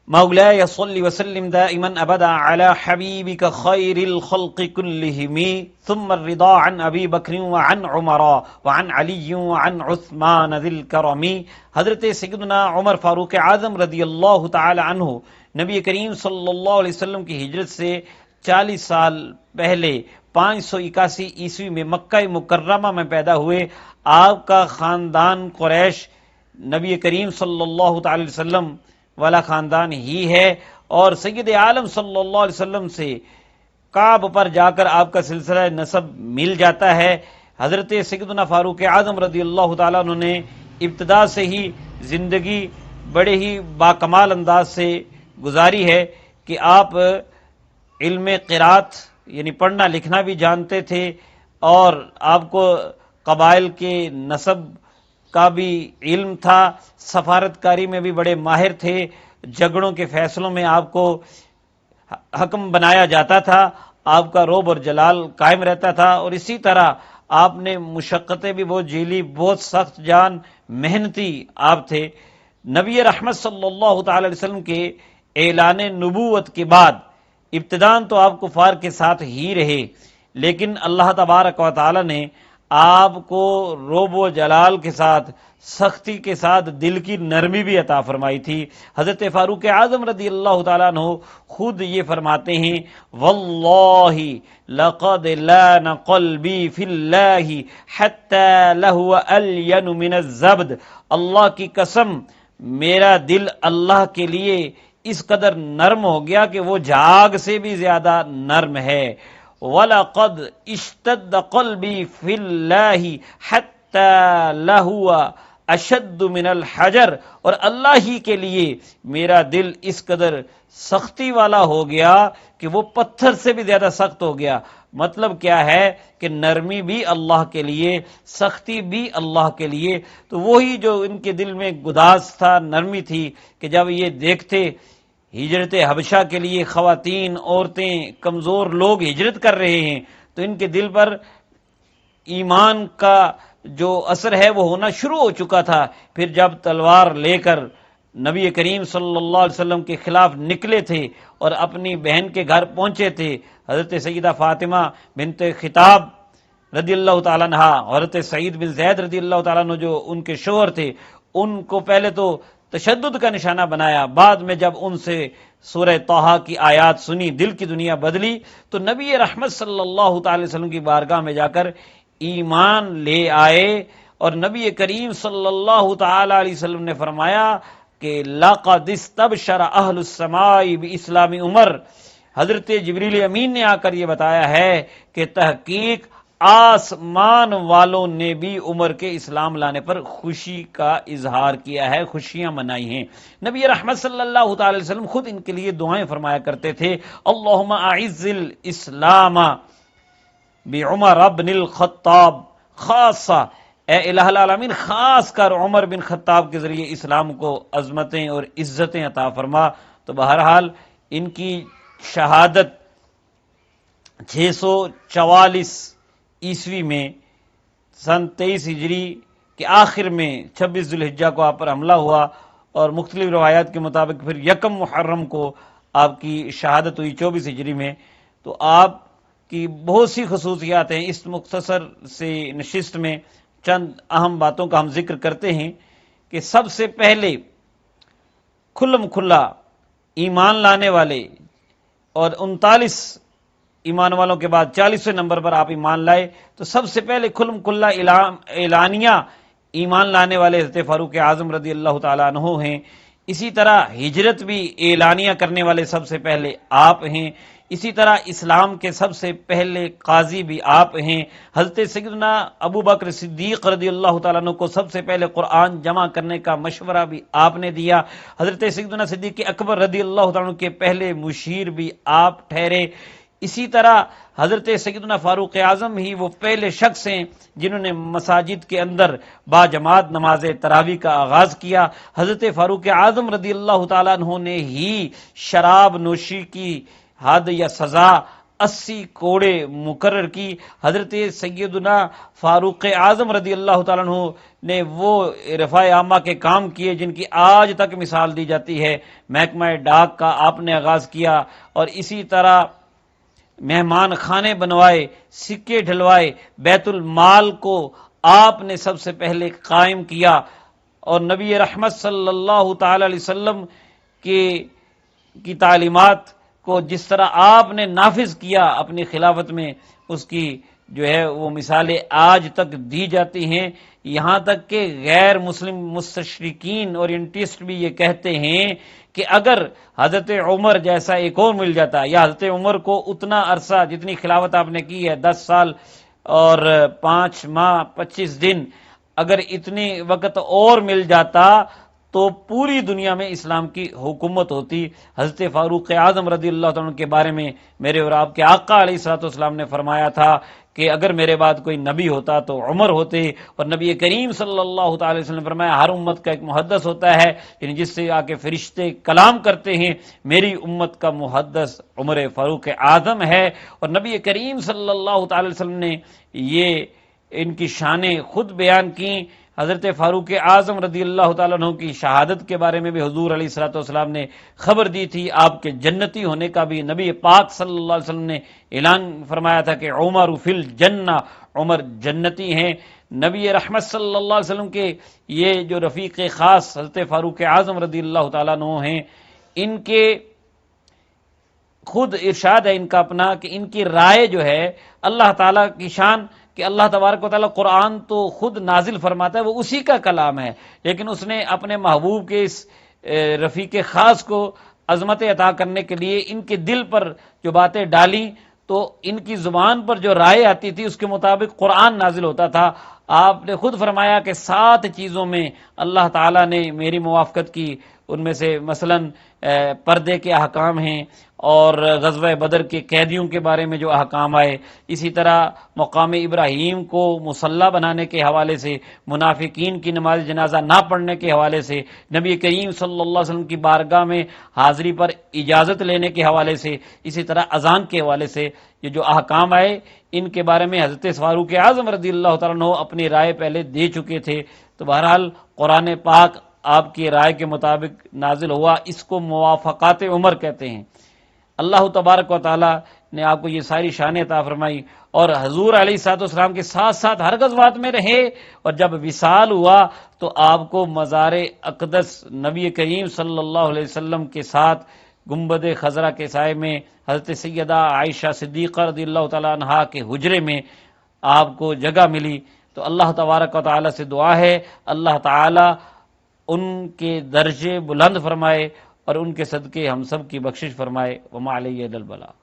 مولاي صل وسلم دائما ابدا على حبيبك خير الخلق كلهم ثم الرضا عن ابي بكر وعن عمر وعن علي وعن عثمان ذي الكرم۔ حضرت سیدنا عمر فاروق اعظم رضی اللہ تعالی عنہ نبی کریم صلی اللہ علیہ وسلم کی ہجرت سے 40 سال پہلے 581 عیسوی میں مکہ مکرمہ میں پیدا ہوئے۔ آپ کا خاندان قریش نبی کریم صلی اللہ تعالی وسلم والا خاندان ہی ہے، اور سید عالم صلی اللہ علیہ وسلم سے کعب پر جا کر آپ کا سلسلہ نسب مل جاتا ہے۔ حضرت سیدنا فاروق اعظم رضی اللہ تعالیٰ عنہ نے ابتدا سے ہی زندگی بڑے ہی باکمال انداز سے گزاری ہے کہ آپ علم قرات یعنی پڑھنا لکھنا بھی جانتے تھے، اور آپ کو قبائل کے نسب کا بھی علم تھا، سفارت کاری میں بھی بڑے ماہر تھے، جھگڑوں کے فیصلوں میں آپ کو حکم بنایا جاتا تھا، آپ کا رعب اور جلال قائم رہتا تھا، اور اسی طرح آپ نے مشقتیں بھی بہت جھیلی، بہت سخت جان محنتی آپ تھے۔ نبی رحمت صلی اللہ تعالی علیہ وسلم کے اعلان نبوت کے بعد ابتداً تو آپ کفار کے ساتھ ہی رہے، لیکن اللہ تبارک و تعالی نے آپ کو رعب و جلال کے ساتھ، سختی کے ساتھ دل کی نرمی بھی عطا فرمائی تھی۔ حضرت فاروق اعظم رضی اللہ تعالیٰ عنہ خود یہ فرماتے ہیں، واللہ لقد لان قلبی فی اللہ حتی لہو الین من الزبد، اللہ کی قسم میرا دل اللہ کے لیے اس قدر نرم ہو گیا کہ وہ جھاگ سے بھی زیادہ نرم ہے۔ وَلَقَدْ اشْتَدَّ قَلْبِي فِي اللَّهِ حَتَّى لَهُوَ أَشَدُّ مِنَ الْحَجَرِ، اور اللہ ہی کے لیے میرا دل اس قدر سختی والا ہو گیا کہ وہ پتھر سے بھی زیادہ سخت ہو گیا۔ مطلب کیا ہے کہ نرمی بھی اللہ کے لیے، سختی بھی اللہ کے لیے۔ تو وہی جو ان کے دل میں گداز تھا، نرمی تھی، کہ جب یہ دیکھتے ہجرت حبشہ کے لیے خواتین، عورتیں، کمزور لوگ ہجرت کر رہے ہیں، تو ان کے دل پر ایمان کا جو اثر ہے وہ ہونا شروع ہو چکا تھا۔ پھر جب تلوار لے کر نبی کریم صلی اللہ علیہ وسلم کے خلاف نکلے تھے اور اپنی بہن کے گھر پہنچے تھے، حضرت سیدہ فاطمہ بنت خطاب رضی اللہ تعالیٰ عنہ، حضرت سعید بن زید رضی اللہ تعالیٰ عنہ جو ان کے شوہر تھے، ان کو پہلے تو تشدد کا نشانہ بنایا، بعد میں جب ان سے سورہ طٰہٰ کی آیات سنی، دل کی دنیا بدلی، تو نبی رحمت صلی اللہ تعالی وسلم کی بارگاہ میں جا کر ایمان لے آئے، اور نبی کریم صلی اللہ تعالی علیہ وسلم نے فرمایا کہ لَقَدِ اسْتَبْشَرَ أَهْلُ السَّمَاءِ بِإِسْلَامِ عمر۔ حضرت جبریل امین نے آ کر یہ بتایا ہے کہ تحقیق آسمان والوں نے بھی عمر کے اسلام لانے پر خوشی کا اظہار کیا ہے، خوشیاں منائی ہیں۔ نبی رحمت صلی اللہ تعالی وسلم خود ان کے لیے دعائیں فرمایا کرتے تھے، اللہم اعز الاسلام بعمر بن الخطاب خاصہ، اے الہ العالمین خاص کر عمر بن خطاب کے ذریعے اسلام کو عظمتیں اور عزتیں عطا فرما۔ تو بہرحال ان کی شہادت 644 عیسوی میں سن 23 ہجری کے آخر میں 26 ذی الحجہ کو آپ پر حملہ ہوا، اور مختلف روایات کے مطابق پھر 1 محرم کو آپ کی شہادت ہوئی 24 ہجری میں۔ تو آپ کی بہت سی خصوصیات ہیں، اس مختصر سے نشست میں چند اہم باتوں کا ہم ذکر کرتے ہیں کہ سب سے پہلے کھلم کھلا ایمان لانے والے، اور 39 ایمان والوں کے بعد 40ویں نمبر پر آپ ایمان لائے، تو سب سے پہلے کھلم کھلا اعلانیہ ایمان لانے والے حضرت فاروق اعظم رضی اللہ تعالیٰ عنہ ہیں۔ اسی طرح ہجرت بھی اعلانیہ کرنے والے سب سے پہلے آپ ہیں۔ اسی طرح اسلام کے سب سے پہلے قاضی بھی آپ ہیں۔ حضرت سیدنا ابو بکر صدیق رضی اللہ تعالیٰ عنہ کو سب سے پہلے قرآن جمع کرنے کا مشورہ بھی آپ نے دیا۔ حضرت سیدنا صدیق اکبر رضی اللہ تعالیٰ عنہ کے پہلے مشیر بھی آپ ٹھہرے۔ اسی طرح حضرت سیدنا فاروق اعظم ہی وہ پہلے شخص ہیں جنہوں نے مساجد کے اندر باجماعت نماز تراویح کا آغاز کیا۔ حضرت فاروق اعظم رضی اللہ تعالیٰ عنہ نے ہی شراب نوشی کی حد یا سزا 80 کوڑے مقرر کی۔ حضرت سیدنا فاروق اعظم رضی اللہ تعالیٰ عنہ نے وہ رفاع عامہ کے کام کیے جن کی آج تک مثال دی جاتی ہے۔ محکمہ ڈاک کا آپ نے آغاز کیا، اور اسی طرح مہمان خانے بنوائے، سکے ڈھلوائے، بیت المال کو آپ نے سب سے پہلے قائم کیا، اور نبی رحمت صلی اللہ تعالی علیہ وسلم کی تعلیمات کو جس طرح آپ نے نافذ کیا اپنی خلافت میں، اس کی جو ہے وہ مثالیں آج تک دی جاتی ہیں۔ یہاں تک کہ غیر مسلم مستشرقین اورینٹسٹ بھی یہ کہتے ہیں کہ اگر حضرت عمر جیسا ایک اور مل جاتا، یا حضرت عمر کو اتنا عرصہ جتنی خلافت آپ نے کی ہے 10 سال اور 5 ماہ 25 دن، اگر اتنی وقت اور مل جاتا تو پوری دنیا میں اسلام کی حکومت ہوتی۔ حضرت فاروق اعظم رضی اللہ عنہ کے بارے میں میرے اور آپ کے آقا علیہ الصلوۃ والسلام نے فرمایا تھا کہ اگر میرے بعد کوئی نبی ہوتا تو عمر ہوتے، اور نبی کریم صلی اللہ تعالی وسلم نے فرمایا ہر امت کا ایک محدث ہوتا ہے، یعنی جس سے آ کے فرشتے کلام کرتے ہیں، میری امت کا محدث عمر فاروق اعظم ہے۔ اور نبی کریم صلی اللہ تعالی وسلم نے یہ ان کی شانیں خود بیان کی۔ حضرت فاروق اعظم رضی اللہ تعالیٰ عنہ کی شہادت کے بارے میں بھی حضور علیہ الصلوۃ والسلام نے خبر دی تھی، آپ کے جنتی ہونے کا بھی نبی پاک صلی اللہ علیہ وسلم نے اعلان فرمایا تھا کہ عمر فی الجنہ، عمر جنتی ہیں۔ نبی رحمت صلی اللہ علیہ وسلم کے یہ جو رفیق خاص حضرت فاروق اعظم رضی اللہ تعالیٰ عنہ ہیں، ان کے خود ارشاد ہے ان کا اپنا کہ ان کی رائے جو ہے اللہ تعالیٰ کی شان کہ اللہ تبارک و تعالیٰ قرآن تو خود نازل فرماتا ہے، وہ اسی کا کلام ہے، لیکن اس نے اپنے محبوب کے اس رفیق خاص کو عظمت عطا کرنے کے لیے ان کے دل پر جو باتیں ڈالیں تو ان کی زبان پر جو رائے آتی تھی اس کے مطابق قرآن نازل ہوتا تھا۔ آپ نے خود فرمایا کہ 7 چیزوں میں اللہ تعالیٰ نے میری موافقت کی، ان میں سے مثلا پردے کے احکام ہیں، اور غزوہ بدر کے قیدیوں کے بارے میں جو احکام آئے، اسی طرح مقام ابراہیم کو مصلی بنانے کے حوالے سے، منافقین کی نماز جنازہ نہ پڑھنے کے حوالے سے، نبی کریم صلی اللہ علیہ وسلم کی بارگاہ میں حاضری پر اجازت لینے کے حوالے سے، اسی طرح اذان کے حوالے سے یہ جو احکام آئے، ان کے بارے میں حضرت فاروق اعظم رضی اللہ تعالیٰ عنہ اپنی رائے پہلے دے چکے تھے۔ تو بہرحال قرآن پاک آپ کی رائے کے مطابق نازل ہوا، اس کو موافقات عمر کہتے ہیں۔ اللہ تبارک و تعالیٰ نے آپ کو یہ ساری شانیں عطا فرمائی، اور حضور علیہ الصلوۃ والسلام کے ساتھ ساتھ ہر غزوات میں رہے، اور جب وصال ہوا تو آپ کو مزار اقدس نبی کریم صلی اللہ علیہ وسلم کے ساتھ گنبد خضرا کے سائے میں حضرت سیدہ عائشہ صدیقہ رضی اللہ تعالیٰ عنہا کے حجرے میں آپ کو جگہ ملی۔ تو اللہ تبارک و تعالیٰ سے دعا ہے اللہ تعالیٰ ان کے درجے بلند فرمائے، اور ان کے صدقے ہم سب کی بخشش فرمائے۔ وما علیہ الا البلاغ۔